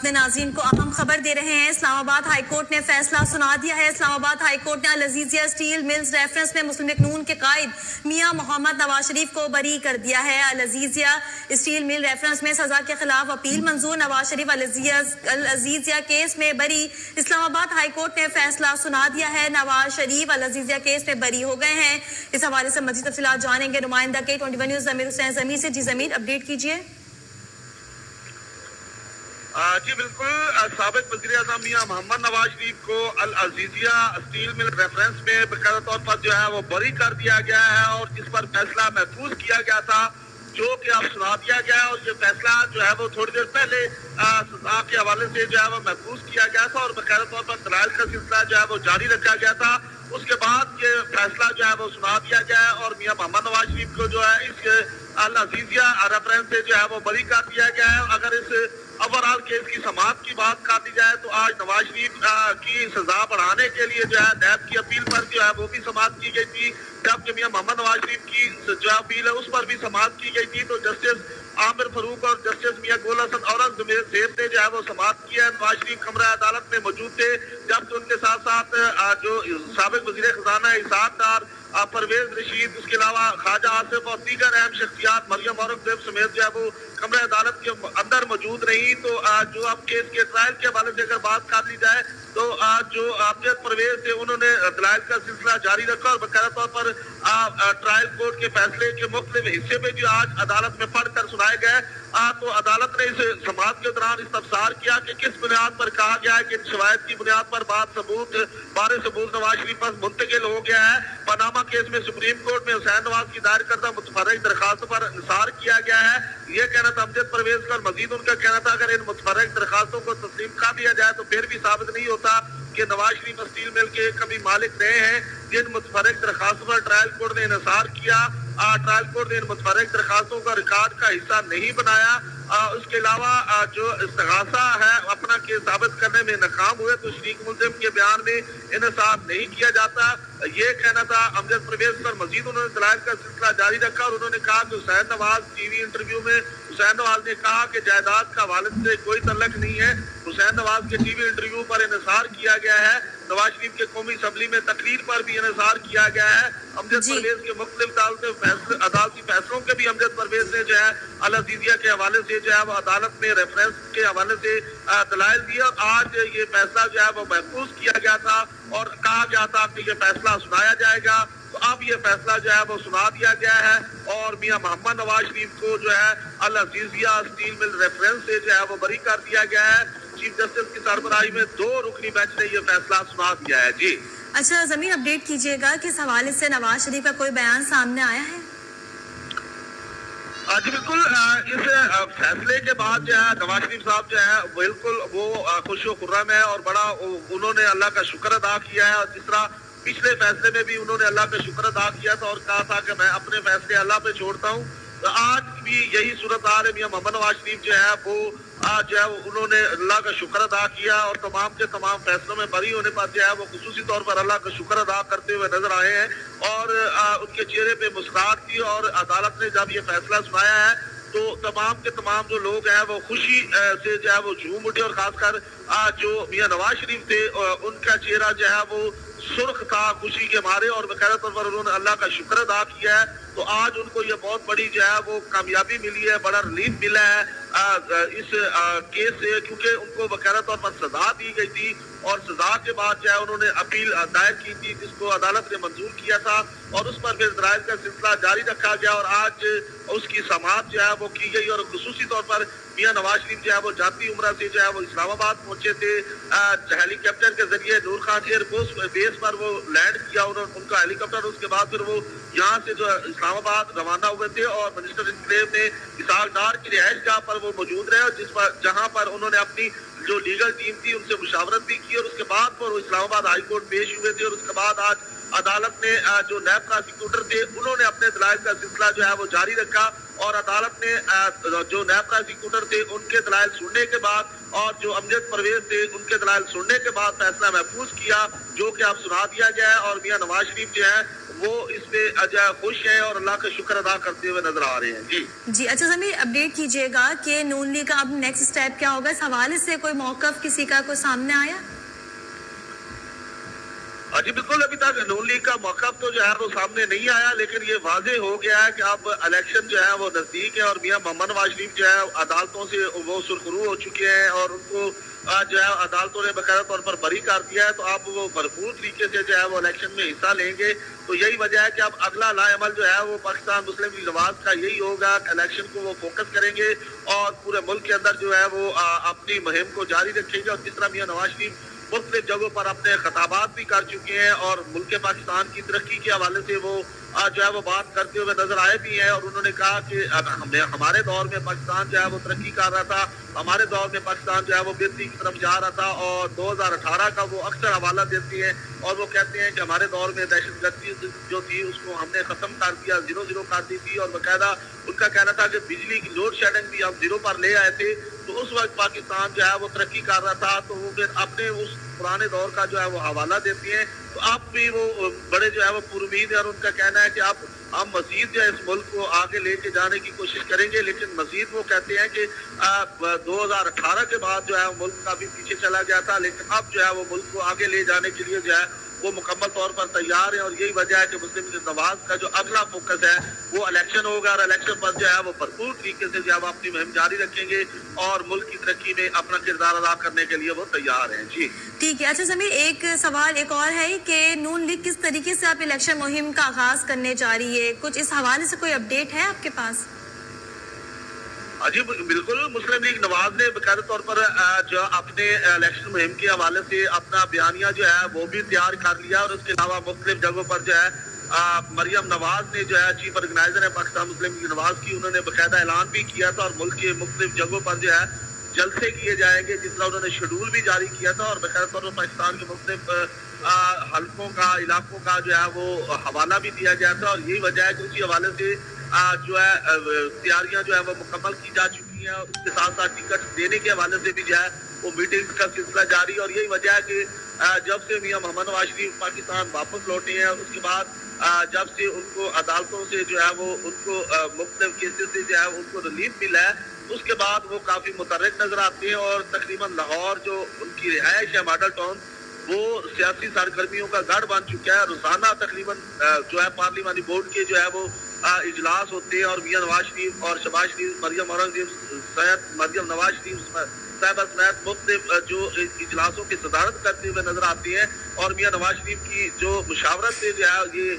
अपने नाज़रीन को अहम खबर दे रहे हैं। इस्लामाबाद हाई कोर्ट ने फैसला सुना दिया है। इस्लामाबाद हाई कोर्ट ने अल अजीजिया स्टील मिल्स रेफरेंस में मुस्लिम लीग नून के कायद मियां मोहम्मद नवाज शरीफ को बरी कर दिया है। अल अजीजिया स्टील मिल रेफरेंस में सजा के खिलाफ अपील मंजूर। नवाज शरीफ अल अजीजिया केस में बरी। इस्लामाबाद हाई कोर्ट ने फैसला सुना दिया है। नवाज शरीफ अल अजीजिया केस में बरी हो गए हैं। इस हवाले से मजीद तफसीलात जानेंगे नुमाइंदा K21 न्यूज़ ज़मीर हुसैन ज़मीर से। जी ज़मीर, अपडेट कीजिए। जी बिल्कुल, साबिक वज़ीर-ए-आज़म मियां मोहम्मद नवाज शरीफ को अल अजीजिया स्टील मिल रेफरेंस में बाकायदा तौर पर जो है वो बरी कर दिया गया है और जिस पर फैसला महफूज किया गया था, जो कि अब सुना दिया गया है। और ये फैसला जो है वो थोड़ी देर पहले सजा के हवाले से जो है वो महफूज किया गया था और बाकायदा तौर पर दलाइल का सिलसिला जो है वो जारी रखा गया था। उसके बाद ये फैसला जो है वो सुना दिया गया है और मियां मोहम्मद नवाज शरीफ को जो है इस अल अजीजिया रेफरेंस से जो है वो बरी कर दिया गया है। अगर इस ओवरऑल केस की समाअत की बात कर दी जाए तो आज नवाज शरीफ की सजा बढ़ाने के लिए जो है नैब की अपील पर जो है वो भी समाअत की गई थी, जबकि मियां मोहम्मद नवाज शरीफ की जो अपील है उस पर भी समाअत की गई थी। तो जस्टिस आमिर फरूक और जस्टिस मियां गोल हसन औरंगजेब ने जो है वो समाअत किया। नवाज शरीफ कमरा अदालत में मौजूद थे, जबकि उनके साथ साथ जो साबिक वज़ीर खजाना इसाक डार, परवेज रशीद, उसके अलावा ख्वाजा आसिफ और दीगर अहम शख्सियात मरियम औरंगजेब समेत जो है वो कमरा अदालत के अंदर मौजूद रही। तो जो अब केस के ट्रायल के हवाले से अगर बात कर ली जाए तो जो अमजद परवेज थे उन्होंने दलाइल का सिलसिला जारी रखा और बाकायदा तौर पर ट्रायल कोर्ट के फैसले के मुख्तलिफ हिस्से में जो आज अदालत में पढ़कर सुनाए गए। तो अदालत ने इस समाअत के दौरान इस्तफसार किया कि किस बुनियाद पर कहा गया है कि शवायद की बुनियाद पर बारे सबूत नवाज शरीफ पर मुंतकिल हो गया है। पनामा केस में सुप्रीम कोर्ट में हुसैन नवाज की दायर करदा मुतफर्रिक दरखास्तों पर निसार किया गया है। ये कहना था अमजद परवेज का और मजीद उनका कहना था अगर इन मुतफर्रिक दरखास्तों को तस्लीम कर दिया जाए तो फिर भी साबित नहीं होता कि नवाज शरीफ स्टील मिल के कभी मालिक रहे हैं। जिन मुतफर्रिक दरखास्तों पर ट्रायल कोर्ट ने इंसार किया, ट्रायल कोर्ट ने इन मुतफर्रिक दरखास्तों का रिकॉर्ड का हिस्सा नहीं बनाया। उसके अलावा जो इस्तिगासा है अपना केस साबित करने में नाकाम हुए तो शरीक मुल्जिम के बयान में इंसार नहीं किया जाता, ये कहना था अमजद परवेज पर। मजीद उन्होंने दलाइल का सिलसिला जारी रखा और उन्होंने कहा कि हुसैन नवाज टीवी इंटरव्यू में हुसैन नवाज ने कहा कि जायदाद का वालिद से कोई तल्लक नहीं है। हुसैन नवाज के टीवी इंटरव्यू पर इंसार किया गया है। नवाज शरीफ के कौमी असम्बली में तकरीर पर भी इंसार किया गया है। अमजद परवेज के मुख्तलिफ अदालती फैसलों के भी अमजद परवेज ने जो है अल अजीजिया के हवाले से जो है वो अदालत में रेफरेंस के हवाले से दलाइल दिया और आज ये फैसला जो है वो महफूज किया गया था और कहा गया था कि ये फैसला सुनाया जाएगा। तो अब ये फैसला जो है वो सुना दिया गया है और मियां मोहम्मद नवाज शरीफ को जो है अल अजीजिया स्टील मिल रेफरेंस से जो है वो बरी कर दिया गया है। चीफ जस्टिस की सरबराही में 2 रुकनी बेंच ने ये फैसला सुना दिया है। जी अच्छा ज़मीन, अपडेट कीजिएगा कि इस हवाले से नवाज शरीफ का कोई बयान सामने आया है? जी बिल्कुल, इस फैसले के बाद जो है नवाज शरीफ साहब जो है बिल्कुल वो खुश व खुर्रम है और बड़ा उन्होंने अल्लाह का शुक्र अदा किया है। और जिस तरह पिछले फैसले में भी उन्होंने अल्लाह का शुक्र अदा किया था और कहा था कि मैं अपने फैसले अल्लाह पे छोड़ता हूँ, तो आज भी यही सूरत हाल है। मियां मोहम्मद नवाज शरीफ जो है वो आज जो है उन्होंने अल्लाह का शुक्र अदा किया और तमाम के तमाम फैसलों में बरी होने पर जो है वो खुसूसी तौर पर अल्लाह का शुक्र अदा करते हुए नजर आए हैं और उनके चेहरे पे मुस्कुराहट थी। और अदालत ने जब ये फैसला सुनाया है तो तमाम के तमाम जो लोग हैं वो खुशी से जो है वो झूम उठे और खासकर जो मियां नवाज शरीफ थे उनका चेहरा जो है वो सुर्ख था खुशी के मारे और बाकायदा तौर पर उन्होंने अल्लाह का शुक्र अदा किया है। तो आज उनको ये बहुत बड़ी जो है वो कामयाबी मिली है, बड़ा रिलीफ मिला है इस केस से, क्योंकि उनको बाकायदा तौर पर सजा दी गई थी और सजा के बाद जो है उन्होंने अपील दायर की थी जिसको अदालत ने मंजूर किया था और उस पर फिर दलाइल का सिलसिला जारी रखा गया और आज उसकी समाअत जो है वो की गई। और खुसूसी तौर पर मियां नवाज शरीफ जो है वो जाती उम्रा से जो है वो इस्लामाबाद पहुंचे थे। हेलीकॉप्टर के जरिए नूर खान एयरफोर्स बेस पर वो लैंड किया उनका हेलीकॉप्टर। उसके बाद फिर वो यहाँ से जो इस्लामाबाद रवाना हुए थे और मिनिस्टर इनक्लेव में इसाक डार की रिहाइश गाह पर वो मौजूद रहे और जहाँ पर उन्होंने अपनी जो लीगल टीम थी उनसे मुशावरत भी की और उसके बाद पर वो इस्लामाबाद हाई कोर्ट पेश हुए थे। और उसके बाद आज अदालत ने जो नैब प्रोसिक्यूटर थे उन्होंने अपने दलाइल का सिलसिला जो है वो जारी रखा और अदालत ने जो नैब प्रोसिक्यूटर थे उनके दलाइल सुनने के बाद और जो अमजद परवेज थे उनके दलाइल सुनने के बाद फैसला महफूज किया जो कि अब सुना दिया गया है। और मियां नवाज शरीफ जो है وہ اس پہ جو ہے خوش ہیں اور اللہ کا شکر ادا کرتے ہوئے نظر آ رہے ہیں. جی اچھا ضمیر اپڈیٹ کیجیے گا کہ نون لیگ کا اب نیکسٹ اسٹیپ کیا ہوگا, اس حوالے سے کوئی موقف کسی کا کوئی سامنے آیا؟ جی بالکل, ابھی تک نون لیگ کا موقف تو جو ہے وہ سامنے نہیں آیا, لیکن یہ واضح ہو گیا ہے کہ اب الیکشن جو ہے وہ نزدیک ہے اور میاں محمد نواز شریف جو ہے عدالتوں سے وہ سرخرو ہو چکے ہیں اور ان کو جو ہے عدالتوں نے باقاعدہ طور پر بری کر دیا ہے, تو اب وہ بھرپور طریقے سے جو ہے وہ الیکشن میں حصہ لیں گے. تو یہی وجہ ہے کہ اب اگلا لا عمل جو ہے وہ پاکستان مسلم لیگ نواز کا یہی ہوگا کہ الیکشن کو وہ فوکس کریں گے اور پورے ملک کے اندر جو ہے وہ اپنی مہم کو جاری رکھیں گے. اور جس طرح میاں نواز شریف مختلف جگہوں پر اپنے خطابات بھی کر چکے ہیں اور ملک پاکستان کی ترقی کے حوالے سے وہ جو ہے وہ بات کرتے ہوئے نظر آئے بھی ہیں, اور انہوں نے کہا کہ ہمارے دور میں پاکستان جو ہے وہ ترقی کر رہا تھا, ہمارے دور میں پاکستان جو ہے وہ بہتری کی طرف جا رہا تھا. اور 2018 کا وہ اکثر حوالہ دیتے ہیں اور وہ کہتے ہیں کہ ہمارے دور میں دہشت گردی جو تھی اس کو ہم نے ختم کر دیا, زیرو کر دی تھی, اور باقاعدہ ان کا کہنا تھا کہ بجلی کی لوڈ شیڈنگ بھی ہم زیرو پر لے آئے تھے. تو اس وقت پاکستان جو ہے وہ ترقی کر رہا تھا, تو وہ پھر اپنے اس پرانے دور کا جو ہے وہ حوالہ دیتی ہیں. تو آپ بھی وہ بڑے جو ہے وہ پر امید ہے اور ان کا کہنا ہے کہ اب ہم مزید جو ہے اس ملک کو آگے لے کے جانے کی کوشش کریں گے. لیکن مزید وہ کہتے ہیں کہ 2018 کے بعد جو ہے ملک کافی پیچھے چلا گیا تھا, لیکن اب جو ہے وہ ملک کو آگے لے جانے کے لیے جو ہے وہ مکمل طور پر تیار ہیں. اور یہی وجہ ہے کہ مسلم لیگ نواز کا جو اگلا فوکس ہے وہ الیکشن ہوگا, اور الیکشن پر جو ہے وہ بھرپور طریقے سے جو ہے وہ اپنی مہم جاری رکھیں گے اور ملک کی ترقی میں اپنا کردار ادا کرنے کے لیے وہ تیار ہیں. جی ٹھیک ہے. اچھا ضمیر ایک سوال ایک اور ہے کہ نون لیگ کس طریقے سے آپ الیکشن مہم کا آغاز کرنے جا رہی ہے, کچھ اس حوالے سے کوئی اپڈیٹ ہے آپ کے پاس؟ جی بالکل, مسلم لیگ نواز نے باقاعدہ طور پر جو اپنے الیکشن مہم کے حوالے سے اپنا بیانیہ جو ہے وہ بھی تیار کر لیا, اور اس کے علاوہ مختلف جگہوں پر جو ہے مریم نواز نے جو ہے چیف آرگنائزر ہے پاکستان مسلم لیگ نواز کی, انہوں نے باقاعدہ اعلان بھی کیا تھا اور ملک کے مختلف جگہوں پر جو ہے جلسے کیے جائیں گے, جس طرح انہوں نے شیڈول بھی جاری کیا تھا. اور باقاعدہ طور پر پاکستان کے مختلف حلقوں کا علاقوں کا جو ہے وہ حوالہ بھی دیا گیا تھا, اور یہی وجہ ہے کہ اسی حوالے سے جو ہے تیاریاں جو ہے وہ مکمل کی جا چکی ہیں, اور اس کے ساتھ ساتھ ٹکٹ دینے کے حوالے سے بھی جو ہے وہ میٹنگ کا سلسلہ جاری ہے. اور یہی وجہ ہے کہ جب سے میاں محمد نواز شریف پاکستان واپس لوٹے ہیں, اس کے بعد جب سے ان کو عدالتوں سے جو ہے وہ ان کو مختلف کیسز سے جو ہے ان کو ریلیف ملا ہے, اس کے بعد وہ کافی متحرک نظر آتے ہیں. اور تقریباً لاہور جو ان کی رہائش ہے ماڈل ٹاؤن, وہ سیاسی سرگرمیوں کا گڑھ بن چکا ہے. روزانہ تقریباً جو ہے پارلیمانی بورڈ کے جو ہے وہ اجلاس ہوتے ہیں, اور میاں نواز شریف اور شہباز شریف, مریم نواز شریف صاحبہ سمیت مختلف جو اجلاسوں کی صدارت کرتے ہوئے نظر آتے ہیں. اور میاں نواز شریف کی جو مشاورت سے جو ہے یہ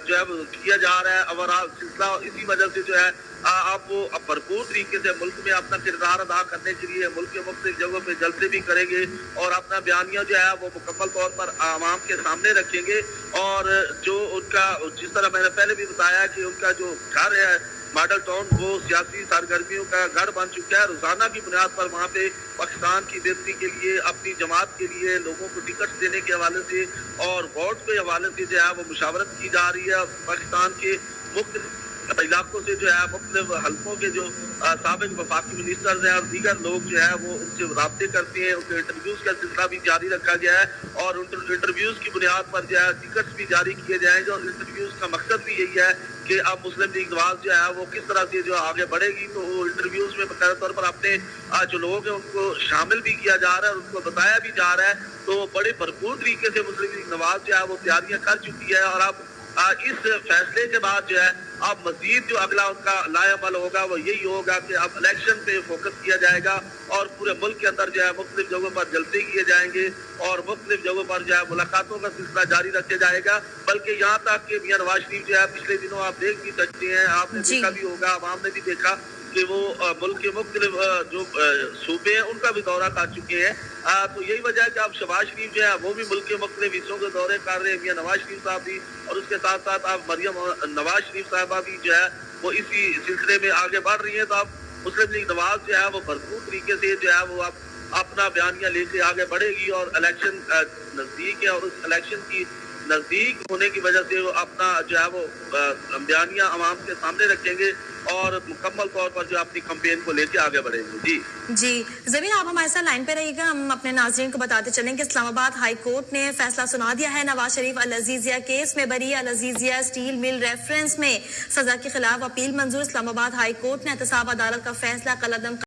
جو ہے کیا جا رہا ہے اوورال سلسلہ, اسی وجہ سے جو ہے آپ وہ بھرپور طریقے سے ملک میں اپنا کردار ادا کرنے کے لیے ملک کے مختلف جگہوں پہ جلسے بھی کریں گے اور اپنا بیانیہ جو ہے وہ مکمل طور پر عوام کے سامنے رکھیں گے. اور جو ان کا جس طرح میں نے پہلے بھی بتایا کہ ان کا جو گھر ہے ماڈل ٹاؤن وہ سیاسی سرگرمیوں کا گھر بن چکا ہے. روزانہ کی بنیاد پر وہاں پہ پاکستان کی بہتری کے لیے, اپنی جماعت کے لیے لوگوں کو ٹکٹ دینے کے حوالے سے اور ووٹ کے حوالے سے جو ہے وہ مشاورت کی جا رہی ہے. پاکستان کے مختلف علاقوں سے جو ہے مختلف حلقوں کے جو سابق وفاقی منسٹرز ہیں اور دیگر لوگ جو ہے وہ ان سے رابطے کرتے ہیں. ان کے انٹرویوز کا سلسلہ بھی جاری رکھا گیا ہے, اور انٹرویوز کی بنیاد پر جو ہے ٹکٹس بھی جاری کیے جائیں گے. اور انٹرویوز کا مقصد بھی یہی ہے کہ اب مسلم لیگ نواز جو ہے وہ کس طرح سے جو آگے بڑھے گی. تو وہ انٹرویوز میں باقاعدہ طور پر اپنے جو لوگ ہیں ان کو شامل بھی کیا جا رہا ہے اور ان کو بتایا بھی جا رہا ہے. تو بڑے بھرپور طریقے سے مسلم لیگ نواز جو ہے وہ تیاریاں کر چکی ہے, اور اب اس فیصلے کے بعد جو ہے اب مزید جو اگلا ان کا لایا عمل ہوگا وہ یہی ہوگا کہ اب الیکشن پہ فوکس کیا جائے گا, اور پورے ملک کے اندر جو ہے مختلف جگہوں پر جلسے کیے جائیں گے اور مختلف جگہوں پر جو ہے ملاقاتوں کا سلسلہ جاری رکھا جائے گا. بلکہ یہاں تک کہ میاں نواز شریف جو ہے پچھلے دنوں آپ دیکھ بھی سکتے ہیں, آپ نے دیکھا بھی ہوگا, عوام نے بھی دیکھا کہ وہ ملک کے مختلف جو صوبے ہیں ان کا بھی دورہ کر چکے ہیں. تو یہی وجہ ہے کہ اب شہباز شریف جو ہے وہ بھی ملک کے مختلف حصوں کے دورے کر رہے ہیں, میاں نواز شریف صاحب بھی, اور اس کے ساتھ ساتھ اب مریم نواز شریف صاحبہ بھی جو ہے وہ اسی سلسلے میں آگے بڑھ رہی ہیں. تو اب مسلم لیگ نواز جو ہے وہ بھرپور طریقے سے جو ہے وہ اب اپنا بیانیہ لے کے آگے بڑھے گی, اور الیکشن نزدیک ہے, اور اس الیکشن کی नज़दीक होने की वजह से वो अपना जो है वो बयानिया आवाम के सामने रखेंगे और मुकम्मल तौर पर जो अपनी कैंपेन को लेके आगे बढ़ेंगे। जी ज़मीन, आप हमारे साथ लाइन पे रहिएगा। हम अपने नाज़रीन को बताते चलें कि इस्लामाबाद हाई कोर्ट ने फैसला सुना दिया है। नवाज शरीफ अल अजीजिया केस में बरी। अल अजीजिया स्टील मिल रेफरेंस में सजा के खिलाफ अपील मंजूर। इस्लामाबाद हाई कोर्ट ने एहतसाब अदालत का फैसला कलअदम